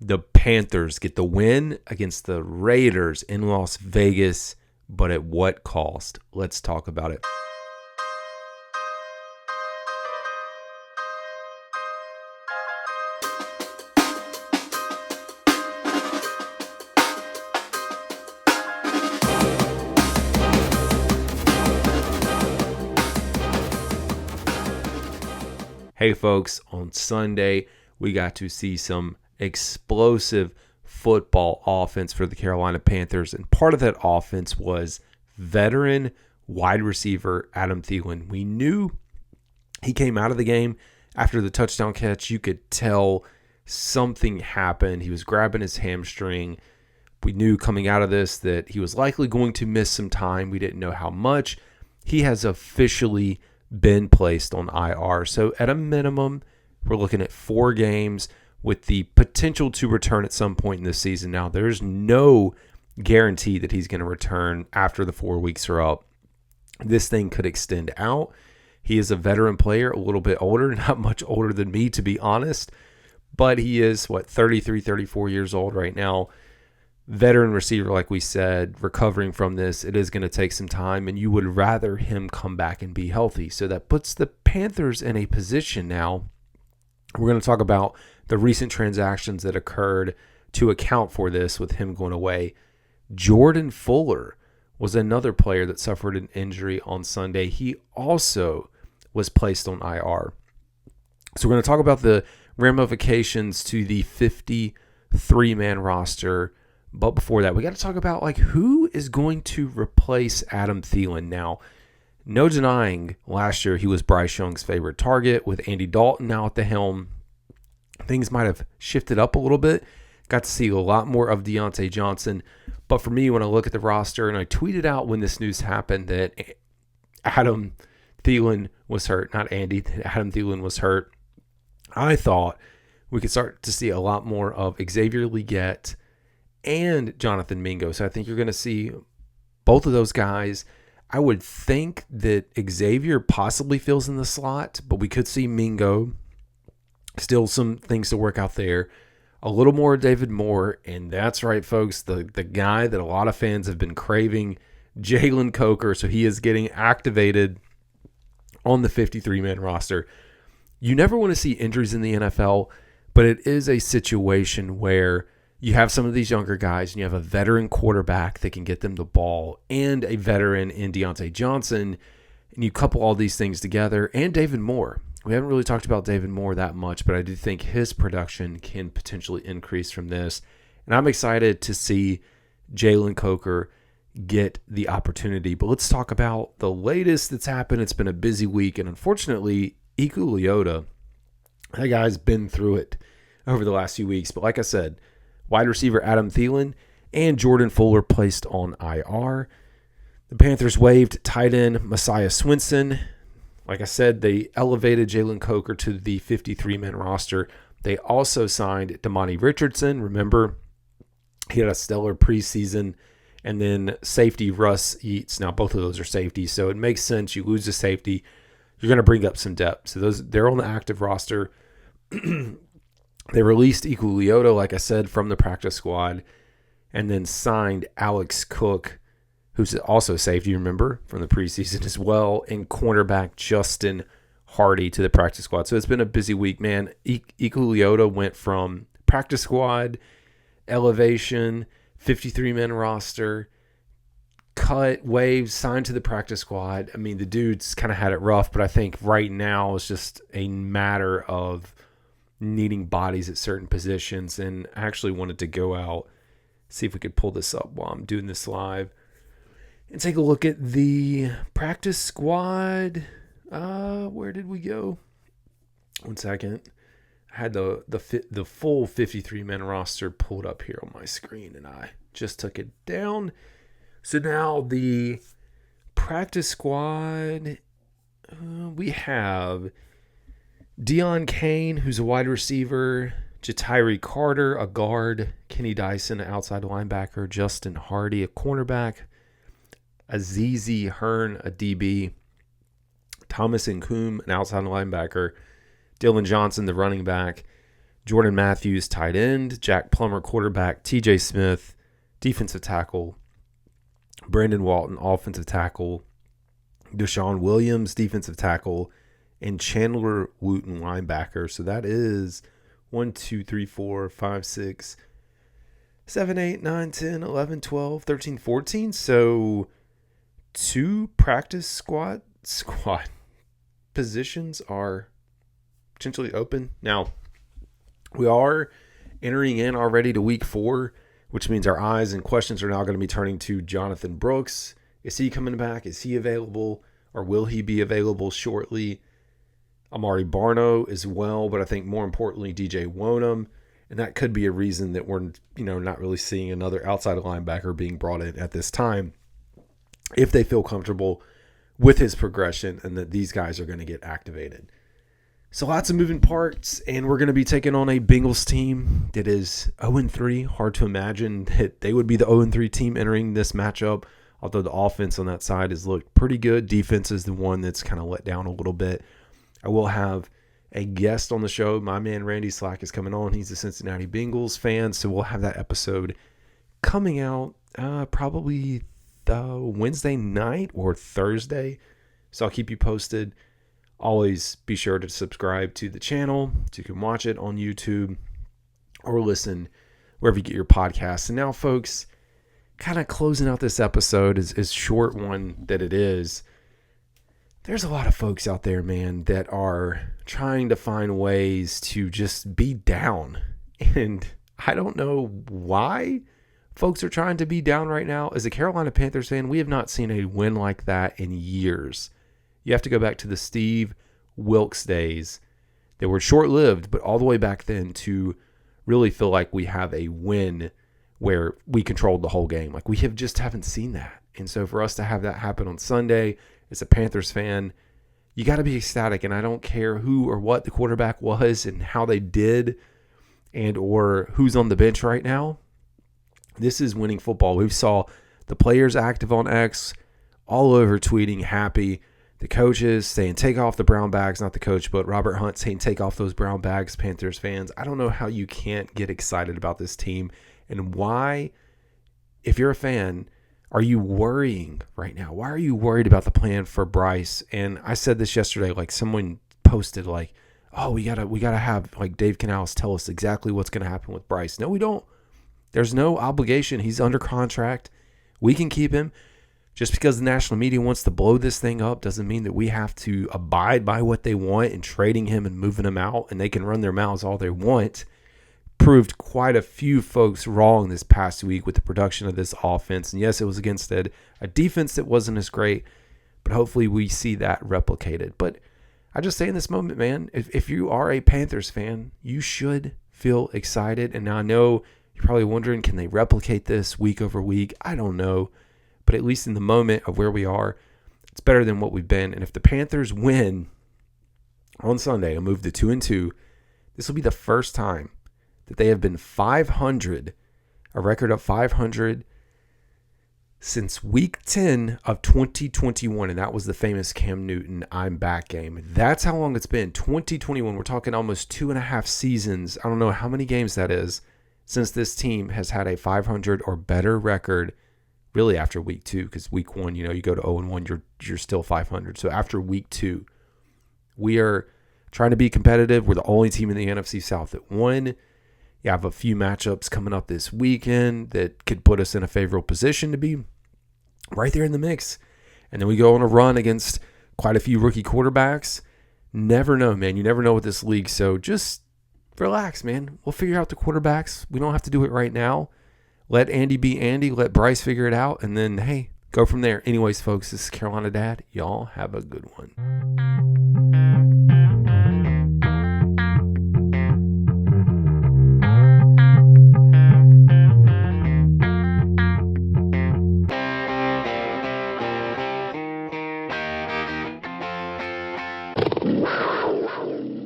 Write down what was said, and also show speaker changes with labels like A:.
A: The Panthers get the win against the Raiders in Las Vegas, but at what cost? Let's talk about it. Hey folks, on Sunday, we got to see some explosive football offense for the Carolina Panthers, and part of that offense was veteran wide receiver Adam Thielen. We knew he came out of the game after the touchdown catch. You could tell something happened. He was grabbing his hamstring. We knew coming out of this that he was likely going to miss some time. We didn't know how much. He has officially been placed on IR. So at a minimum, we're looking at 4 games with the potential to return at some point in this season. Now, there's no guarantee that he's going to return after the 4 weeks are up. This thing could extend out. He is a veteran player, a little bit older, not much older than me, to be honest, but he is, 33, 34 years old right now. Veteran receiver, like we said, recovering from this. It is going to take some time, and you would rather him come back and be healthy. So that puts the Panthers in a position now. We're going to talk about the recent transactions that occurred to account for this with him going away. Jordan Fuller was another player that suffered an injury on Sunday. He also was placed on IR. So we're going to talk about the ramifications to the 53-man roster. But before that, we got to talk about who is going to replace Adam Thielen. Now, no denying last year he was Bryce Young's favorite target. With Andy Dalton now at the helm, things might have shifted up a little bit. Got to see a lot more of Deontay Johnson. But for me, when I look at the roster, and I tweeted out when this news happened that Adam Thielen was hurt, not Andy, that Adam Thielen was hurt, I thought we could start to see a lot more of Xavier Legette and Jonathan Mingo. So I think you're going to see both of those guys. I would think that Xavier possibly fills in the slot, but we could see Mingo. Still some things to work out there. A little more David Moore, and that's right, folks, the guy that a lot of fans have been craving, Jalen Coker. So he is getting activated on the 53-man roster. You never want to see injuries in the NFL, but it is a situation where you have some of these younger guys, and you have a veteran quarterback that can get them the ball, and a veteran in Deontay Johnson, and you couple all these things together, and David Moore. We haven't really talked about David Moore that much, but I do think his production can potentially increase from this, and I'm excited to see Jalen Coker get the opportunity. But let's talk about the latest that's happened. It's been a busy week, and unfortunately, Iku Leota, that guy's been through it over the last few weeks. But like I said, wide receiver Adam Thielen and Jordan Fuller placed on IR. The Panthers waived tight end Messiah Swinson. Like I said, they elevated Jalen Coker to the 53-man roster. They also signed Damani Richardson. Remember, he had a stellar preseason. And then safety Russ Yeats. Now, both of those are safeties, so it makes sense. You lose a safety, you're going to bring up some depth. So they're on the active roster. They released Iku Leota, like I said, from the practice squad, and then signed Alex Cook, who's also safety, remember, from the preseason as well, and cornerback Justin Hardy to the practice squad. So it's been a busy week, man. Iku Leota went from practice squad, elevation, 53-man roster, cut, waived, signed to the practice squad. I mean, the dude's kind of had it rough, but I think right now it's just a matter of needing bodies at certain positions. And I actually wanted to go out, see if we could pull this up while I'm doing this live, and take a look at the practice squad. Where did we go? 1 second. I had the full 53-man roster pulled up here on my screen, and I just took it down. So now the practice squad, we have Deion Kane, who's a wide receiver, Jatiri Carter, a guard, Kenny Dyson, an outside linebacker, Justin Hardy, a cornerback, Azizi Hearn, a DB, Thomas Nkum, an outside linebacker, Dylan Johnson, the running back, Jordan Matthews, tight end. Jack Plummer, quarterback. TJ Smith, defensive tackle. Brandon Walton, offensive tackle. Deshaun Williams, defensive tackle. And Chandler Wooten, linebacker. So that is 1, 2, 3, 4, 5, 6, 7, 8, 9, 10, 11, 12, 13, 14. So 2 practice squad positions are potentially open. Now, we are entering in already to week 4, which means our eyes and questions are now going to be turning to Jonathan Brooks. Is he coming back? Is he available? Or will he be available shortly? Amari Barno as well, but I think more importantly, DJ Wonham. And that could be a reason that we're, not really seeing another outside linebacker being brought in at this time, if they feel comfortable with his progression and that these guys are going to get activated. So lots of moving parts, and we're going to be taking on a Bengals team that is 0-3. Hard to imagine that they would be the 0-3 team entering this matchup, although the offense on that side has looked pretty good. Defense is the one that's kind of let down a little bit. I will have a guest on the show. My man Randy Slack is coming on. He's a Cincinnati Bengals fan, so we'll have that episode coming out probably Wednesday night or Thursday. So I'll keep you posted. Always be sure to subscribe to the channel so you can watch it on YouTube or listen wherever you get your podcasts. And now, folks, kind of closing out this episode, as short one that it is, there's a lot of folks out there, man, that are trying to find ways to just be down. And I don't know why folks are trying to be down right now. As a Carolina Panthers fan, we have not seen a win like that in years. You have to go back to the Steve Wilkes days. They were short-lived, but all the way back then to really feel like we have a win where we controlled the whole game. Like, we just haven't seen that. And so for us to have that happen on Sunday, as a Panthers fan, you got to be ecstatic. And I don't care who or what the quarterback was and how they did and or who's on the bench right now. This is winning football. We saw the players active on X, all over tweeting happy. The coaches saying take off the brown bags, not the coach, but Robert Hunt saying take off those brown bags, Panthers fans. I don't know how you can't get excited about this team and why, if you're a fan, are you worrying right now? Why are you worried about the plan for Bryce? And I said this yesterday, like someone posted like, oh, we gotta have like Dave Canales tell us exactly what's going to happen with Bryce. No, we don't. There's no obligation. He's under contract. We can keep him. Just because the national media wants to blow this thing up doesn't mean that we have to abide by what they want and trading him and moving him out, and they can run their mouths all they want. Proved quite a few folks wrong this past week with the production of this offense. And yes, it was against a defense that wasn't as great, but hopefully we see that replicated. But I just say in this moment, man, if you are a Panthers fan, you should feel excited. And now I know you're probably wondering, can they replicate this week over week? I don't know. But at least in the moment of where we are, it's better than what we've been. And if the Panthers win on Sunday and move to 2-2, this will be the first time that they have been 500, a record of 500 since week 10 of 2021. And that was the famous Cam Newton I'm back game. That's how long it's been. 2021. We're talking almost 2.5 seasons. I don't know how many games that is since this team has had a 500 or better record. Really after week 2, because week 1, you go to 0-1, you're still 500. So after week 2, we are trying to be competitive. We're the only team in the NFC South that won. You have a few matchups coming up this weekend that could put us in a favorable position to be right there in the mix. And then we go on a run against quite a few rookie quarterbacks. Never know, man. You never know with this league. So just relax, man. We'll figure out the quarterbacks. We don't have to do it right now. Let Andy be Andy. Let Bryce figure it out. And then, hey, go from there. Anyways, folks, this is Carolina Dad. Y'all have a good one.